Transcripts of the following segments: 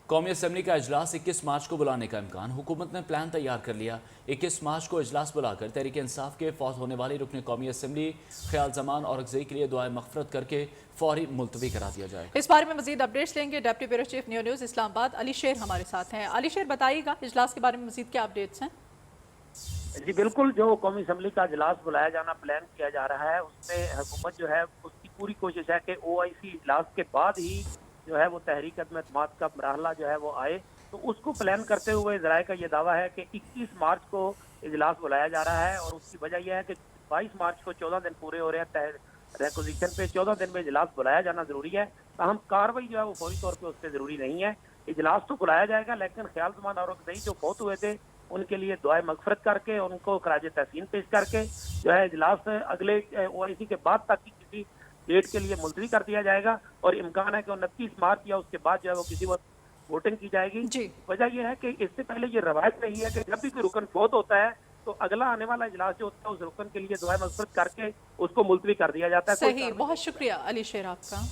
कौमी असम्बली का इजलास 21 मार्च को बुलाने का इम्कान। हुकूमत ने प्लान तैयार कर लिया। 21 मार्च को इजलास बुलाकर तहरीक इंसाफ के फौत होने वाली रुकन कौमी असम्बली ख्याल जमान और अगज़ई के लिए दुआए मग़फ़रत करके फौरी मुलतवी करा दिया जाएगा। इस बारे में मजीद अपडेट्स लेंगे। Deputy bureau chief news Islamabad Ali शेर हमारे साथ हैं। अली शेर, बताइएगा इजलास के बारे में मजीद क्या अपडेट्स हैं? जी बिल्कुल, जो कौमी असम्बली का इजलास बुलाया जाना प्लान किया जा रहा है, उसमें हुकूमत जो है उसकी पूरी कोशिश है कि OIC इजलास के बाद ही जो है वो तहरीक अदम एतमाद का मरहला जो है वो आए। तो उसको प्लान करते हुए ज़राए का ये दावा है कि 21 मार्च को इजलास बुलाया जा रहा है, और उसकी वजह यह है कि 22 मार्च को 14 दिन पूरे हो रहे हैं रिक्विजिशन पे। 14 दिन में इजलास बुलाया जाना ज़रूरी है, ताहम कार्रवाई जो है वो फौरी तौर पर उस पर ज़रूरी नहीं है। इजलास तो बुलाया जाएगा, लेकिन ख्याल जमान और अगज़ई जो फौत हुए थे उनके लिए दुआए मग़फ़रत करके, उनको खराज तहसीन पेश करके जो है इजलास अगले OIC के बाद तक की किसी डेट के लिए मुलतवी कर दिया जाएगा, और इम्कान है कि 29 मार्च या उसके बाद जो है वो किसी वक्त वोटिंग की जाएगी। वजह यह है कि इससे पहले ये रवायत रही है कि जब भी कोई रुकन फौत होता है तो अगला आने वाला इजलास जो होता है उस रुकन के लिए दुआए मग़फ़रत करके उसको मुलतवी कर दिया जाता है। सही, बहुत शुक्रिया अली शेर आपका।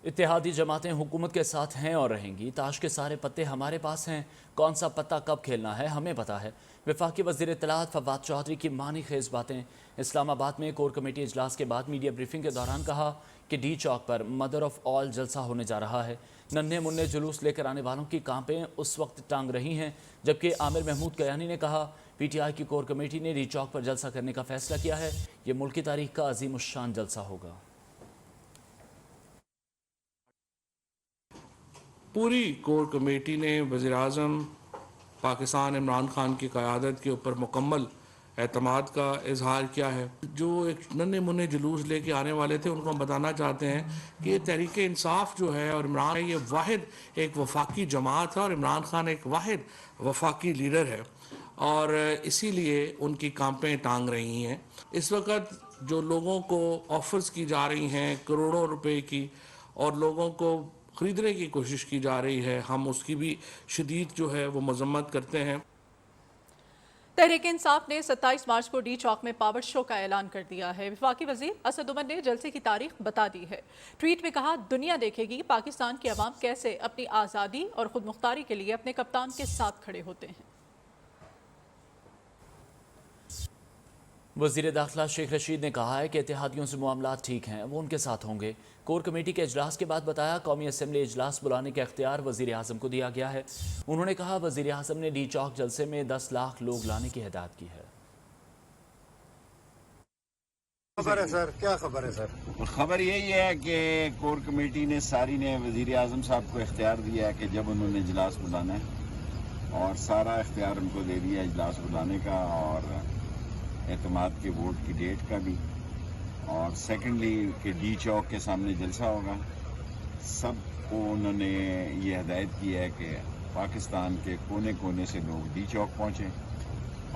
इत्तेहादी जमातें हुकूमत के साथ हैं और रहेंगी। ताश के सारे पत्ते हमारे पास हैं, कौन सा पत्ता कब खेलना है हमें पता है। वफाकी वज़ीर इत्तलात फवाद चौधरी की मानी खेज बातें। इस्लामाबाद में कोर कमेटी इजलास के बाद मीडिया ब्रीफिंग के दौरान कहा कि डी चौक पर मदर ऑफ ऑल जलसा होने जा रहा है। नन्हे मुन्ने जुलूस लेकर आने वालों की कांपें उस वक्त टांग रही हैं, जबकि आमिर महमूद कयानी ने कहा PTI की कोर कमेटी ने डी चौक पर जलसा करने का फैसला किया है। ये मुल्क की तारीख का अजीमुश्शान जलसा होगा। पूरी कोर कमेटी ने वज़ीर-ए-आज़म पाकिस्तान इमरान खान की क़यादत के ऊपर मुकम्मल एतमाद का इजहार किया है। जो एक नन्हे मुन्ने जुलूस लेके आने वाले थे उनको हम बताना चाहते हैं कि ये तहरीक इंसाफ जो है और इमरान ये वाहिद एक वफाकी जमात है, और इमरान खान एक वाहिद वफाकी लीडर है, और इसीलिए उनकी कांपें टांग रही हैं। इस वक्त जो लोगों को ऑफर्स की जा रही हैं करोड़ों रुपए की, और लोगों को खरीदने की कोशिश की जा रही है, हम उसकी भी शदीद जो है वो मजम्मत करते हैं। तहरीक इंसाफ ने 27 मार्च को डी चौक में पावर शो का ऐलान कर दिया है। वफाकी वजीर असद उमर ने जलसे की तारीख बता दी है। ट्वीट में कहा, दुनिया देखेगी पाकिस्तान की आवाम कैसे अपनी आज़ादी और खुद मुख्तारी के लिए अपने कप्तान के साथ खड़े होते हैं। वज़ीर दाखिला शेख रशीद ने कहा है कि इत्तेहादियों से मामलात ठीक हैं, वो उनके साथ होंगे। कोर कमेटी के इजलास के बाद बताया कौमी असम्बली इजलास बुलाने का इख्तियार वज़ीर आज़म को दिया गया है। उन्होंने कहा वज़ीर आज़म ने डी चौक जलसे में 10 लाख लोग लाने की हिदायत की है। खबर है सर, क्या खबर है सर? खबर यही है कि कोर कमेटी ने सारी ने वज़ीर आज़म साहब को इख्तियार दिया है कि जब उन्होंने इजलास बुलाना है, और सारा इख्तियार उनको दे दिया इजलास बुलाने का, और एतमाद के वोट की डेट का भी, और सेकेंडली कि डी चौक के सामने जलसा होगा। सबको उन्होंने ये हिदायत की है कि पाकिस्तान के कोने कोने से लोग डी चौक पहुँचें,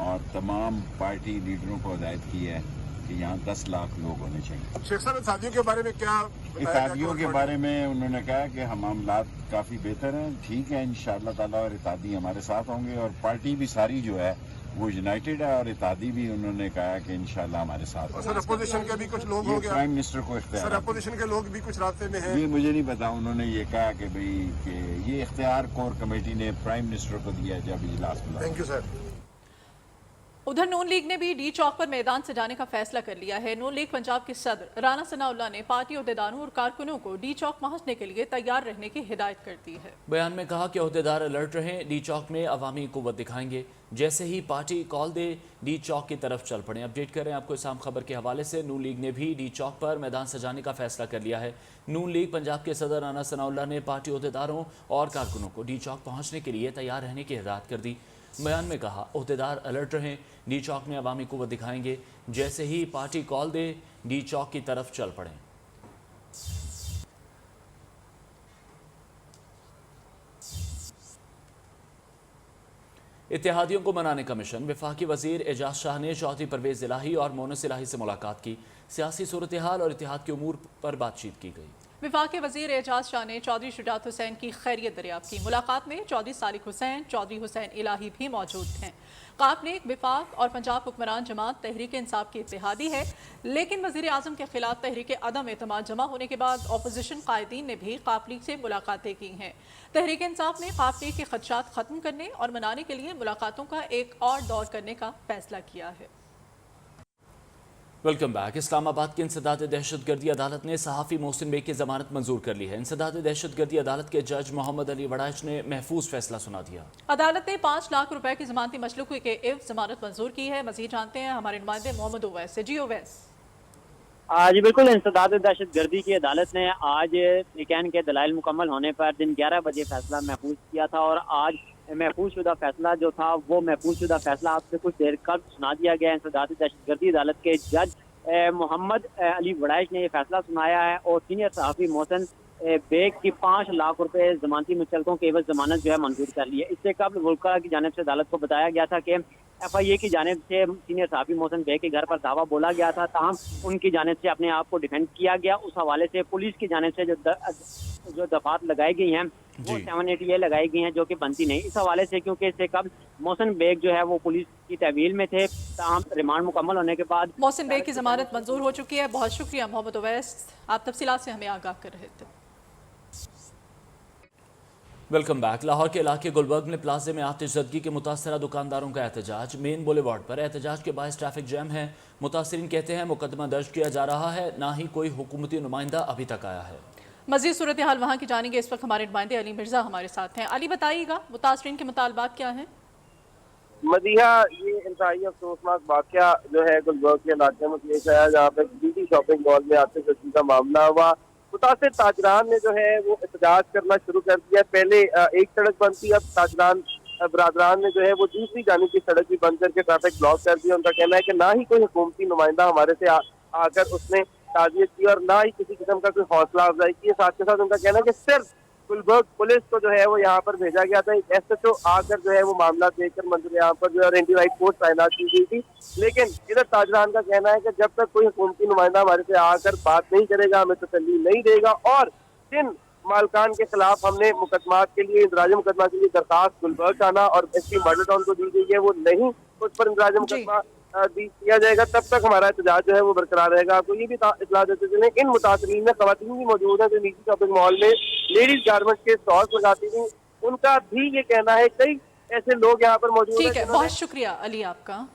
और तमाम पार्टी लीडरों को हिदायत की है कि यहाँ 10 लाख लोग होने चाहिए। शेख साहब, इत्तेहादियों के बारे में क्या? इत्तेहादियों के बारे में उन्होंने कहा कि हम मामलात काफ़ी बेहतर हैं, ठीक है इंशाअल्लाह ताला, और इत्तेहादी हमारे साथ होंगे, और पार्टी भी सारी जो है वो यूनाइटेड है, और इत्तेहादी भी उन्होंने कहा कि इंशाअल्लाह हमारे साथ। सर अपोजिशन के भी कुछ लोग हो गया, प्राइम मिनिस्टर को इख्तियार, सर अपोजिशन के लोग भी कुछ रास्ते में हैं। ये मुझे नहीं पता, उन्होंने ये कहा कि भाई कि ये इख्तियार कोर कमेटी ने प्राइम मिनिस्टर को दिया जब इजलास बुलाया। Thank you sir. उधर नून लीग ने भी डी चौक पर मैदान से जाने का फैसला कर लिया है। नून लीग पंजाब के सदर राना सनाउल्लाह ने पार्टी अहदेदारों और कारकुनों को डी चौक पहुंचने के लिए तैयार रहने की हिदायत कर दी है। बयान में कहा कि अहदेदार अलर्ट रहें, डी चौक में अवामी कुव्वत दिखाएंगे, जैसे ही पार्टी कॉल दे डी चौक की तरफ चल पड़े। अपडेट करें आपको इसाम खबर के हवाले से। नून लीग ने भी डी चौक पर मैदान सजाने का फैसला कर लिया है। नून लीग पंजाब के सदर राना सनाउल्लाह ने पार्टी अहदेदारों और कारकुनों को डी चौक पहुँचने के लिए तैयार रहने की हिदायत कर दी। बयान में कहा अहदेदार अलर्ट रहें, डी चौक में अवामी कुव्वत दिखाएंगे, जैसे ही पार्टी कॉल दे डी चौक की तरफ चल पड़ें। इत्तेहादियों को मनाने का मिशन। वफाकी वजीर एजाज शाह ने चौधरी परवेज इलाही और मोनस इलाही से मुलाकात की। सियासी सूरत हाल और इत्तेहाद के उमूर पर बातचीत की गई। वफाकी वजीर एजाज शाह ने चौधरी शुजात हुसैन की खैरियत दरियाफ्त की। मुलाकात में चौधरी सालिक हुसैन, चौधरी हुसैन इलाही भी मौजूद हैं। काप ने विफाक और पंजाब हुक्मरान जमात तहरीक इंसाफ की इत्तेहादी है, लेकिन वजीर आजम के खिलाफ तहरीक अदम एतमाद जमा होने के बाद अपोजिशन कायदीन ने भी काप लीग से मुलाकातें की हैं। तहरीक इंसाफ ने काप लीग के खदशात खत्म करने और मनाने के लिए मुलाकातों का एक और दौर करने का फैसला किया है। Welcome back. इस्लामाबाद की इंसदाद दहशतगर्दी अदालत ने सहाफ़ी मोहसिन बेग की जमानत मंजूर कर ली है। इंसदाद दहशतगर्दी अदालत के जज मोहम्मद अली वड़ाइच ने महफूज फैसला सुना दिया। अदालत ने 5 लाख रुपए की जमानती मशलूकी के एवज जमानत मंजूर की है। मजीद जानते हैं हमारे नुमाइंदे मोहम्मद ओवैस से। जी ओवैस। आज बिल्कुल इंसदाद दहशतगर्दी की अदालत ने आज निकान के दलाइल मुकम्मल होने पर दिन 11 बजे फैसला महफूज किया था और आज महफूज शुदा फैसला जो था वो महफूज शुदा फैसला आपसे कुछ देर कब सुना दिया गया। इंसदाद दहशतगर्दी अदालत के जज मोहम्मद अली वड़ाइच ने ये फैसला सुनाया है और सीनियर सहाफ़ी मोहसिन बेग की 5 लाख रुपए जमानती मुचलकों के एवज जमानत जो है मंजूर कर ली है। इससे कबल वुल्का की जानिब से अदालत को बताया गया था कि FIA की जानिब से सीनियर सहाफ़ी मोहसिन बेग के घर पर दावा बोला गया था, ताहम उनकी जानिब से अपने आप को डिफेंड किया गया। उस हवाले से पुलिस की जानिब से जो दफात लगाई गई हैं वो 780 लगाई गई हैं जो कि बनती नहीं। इस हवाले से क्योंकि इससे कब मोहसिन बेग जो है वो पुलिस की तहवील में थे, ताहम रिमांड मुकम्मल होने के बाद मोहसिन बेग की जमानत मंजूर हो चुकी है। बहुत शुक्रिया मोहम्मद ओवैस, आप तफसीलात से हमें आगाह कर रहे थे। Welcome back. लाहौर के इलाके गुलबर्ग में प्लाजे में आतिशज़दगी के मुतासरा दुकानदारों का एहतजाज। मेन बुलेवार्ड पर एहतजाज के बायस ट्रैफिक जैम है। मुतासरीन कहते हैं मुकदमा दर्ज किया जा रहा है, ना ही कोई हुकूमती नुमाइंदा अभी तक आया है। मजीद सूरत हाल वहाँ की जानेंगे। इस वक्त हमारे नुमाइंदे अली मिर्जा हमारे साथ हैं। अली बताइएगा मुतासरीन के मुतालबात क्या हैं? मदिहा, ये इंतहाई अफसोसनाक वाक़या जो है गुलबर्ग के इलाके में पेश आया जहाँ पे बीटी शॉपिंग मॉल में आतिशबाजी का मामला हुआ। मुतासिर ताजरान ने जो है वो एहतजाज करना शुरू कर दिया। पहले एक सड़क बंद थी, अब ताजरान बरादरान ने जो है वो दूसरी जानिब की सड़क भी बंद करके ट्रैफिक ब्लॉक कर दिया। उनका कहना है कि ना ही कोई हुकूमती नुमाइंदा हमारे से आकर उसने ताज़ियत की और ना ही किसी किस्म का कोई हौसला अफजाई की। साथ के साथ उनका कहना है कि सिर्फ गुलबर्ग पुलिस को जो है वो यहाँ पर भेजा गया था। एक SHO आकर जो है वो मामला देखकर मंजूर यहाँ पर जो है रेंडिवाइट फोर्स तैनात की गई थी। लेकिन इधर ताजरान का कहना है कि जब तक कोई हुकूमती नुमाइंदा हमारे से आकर बात नहीं करेगा, हमें तसल्ली नहीं देगा। और जिन मालकान के खिलाफ हमने मुकदमात के लिए इंदराज मुकदमा के लिए दरखास्त गुलबर्ग थाना और SP मॉडल टाउन को दी गई है वो नहीं उस पर इंदराज मुकदमा दिया जाएगा, तब तक हमारा एहतजाज जो है वो बरकरार रहेगा। आपको ये भी इतला देते चले इन मुतासरीन में खवातीन भी मौजूद है जो निजी शॉपिंग मॉल में लेडीज गारमेंट के स्टॉल्स लगाती थी। उनका भी ये कहना है कई ऐसे लोग यहाँ पर मौजूद ठीक है, बहुत शुक्रिया अली आपका।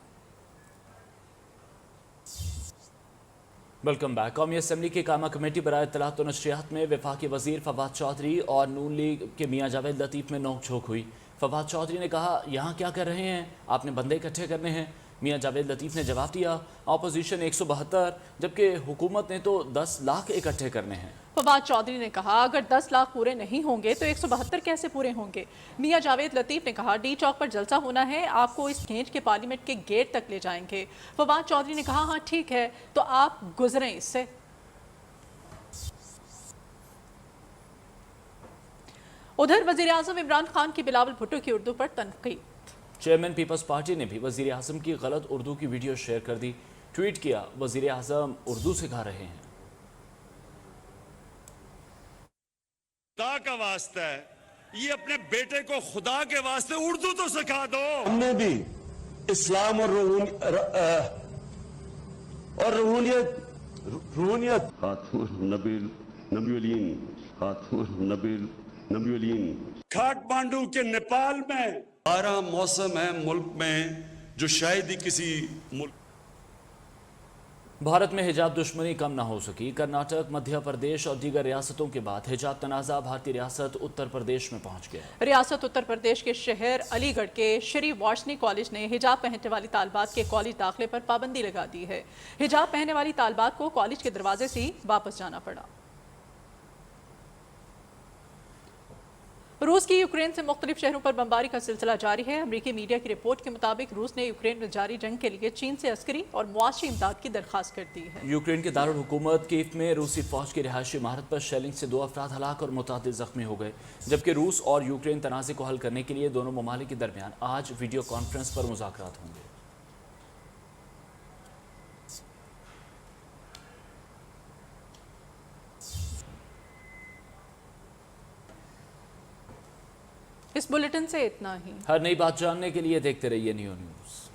Welcome back. कौमी असम्बली की कामा कमेटी बराए इत्तलात और नशरियात में वफाकी वजीर फवाद चौधरी और नून लीग के मियाँ जावेद लतीफ़ में नोक झोंक हुई। फवाद चौधरी ने कहा यहाँ क्या कर रहे हैं, आपने बंदे इकट्ठे करने हैं। मियाँ जावेद लतीफ़ ने जवाब दिया अपोजिशन 172 जबकि हुकूमत ने तो 10 लाख इकट्ठे करने हैं। फवाद चौधरी ने कहा अगर 10 लाख पूरे नहीं होंगे तो 172 कैसे पूरे होंगे। मियाँ जावेद लतीफ़ ने कहा डी चौक पर जलसा होना है, आपको इस घेंच के पार्लियामेंट के गेट तक ले जाएंगे। फवाद चौधरी ने कहा हाँ ठीक है तो आप गुजरें इससे। उधर वज़ीर आज़म इमरान खान की बिलावल भुट्टो की उर्दू पर तनकीद। चेयरमैन पीपल्स पार्टी ने भी वज़ीर आज़म की गलत उर्दू की वीडियो शेयर कर दी। ट्वीट किया वज़ीर आज़म उर्दू सिखा रहे हैं। खुदा का वास्ता है, ये अपने बेटे को खुदा के वास्ते उर्दू तो सिखा दो। हमने भी इस्लाम और रूहानियत खातून नबीलीन काठमांडू के नेपाल में 12 मौसम है मुल्क में जो शायद ही किसी मुल्क। भारत में हिजाब दुश्मनी कम ना हो सकी। कर्नाटक, मध्य प्रदेश और दीगर रियासतों के बाद हिजाब तनाज़ा भारतीय रियासत उत्तर प्रदेश में पहुंच गया। रियासत उत्तर प्रदेश के शहर अलीगढ़ के श्री वार्षणी कॉलेज ने हिजाब पहनने वाली तालबात के कॉलेज दाखिले पर पाबंदी लगा दी है। हिजाब पहनने वाली तालबात को कॉलेज के दरवाजे से ही वापस जाना पड़ा। रूस की यूक्रेन से मुख्तलिफ शहरों पर बमबारी का सिलसिला जारी है। अमरीकी मीडिया की रिपोर्ट के मुताबिक रूस ने यूक्रेन में जारी जंग के लिए चीन से अस्करी और मुआशी इमदाद की दरख्वास्त कर दी है। यूक्रेन के दारुल हुकूमत कीव में रूसी फौज की रिहायशी इमारत पर शेलिंग से 2 अफराद हलाक और मुतादिद जख्मी हो गए, जबकि रूस और यूक्रेन तनाज़े को हल करने के लिए दोनों ममालिक के दरमियान आज वीडियो कॉन्फ्रेंस पर मुज़ाकरात होंगे। اس بلیٹن سے اتنا ہی۔ ہر نئی بات جاننے کے لیے دیکھتے رہیے نیو نیوز۔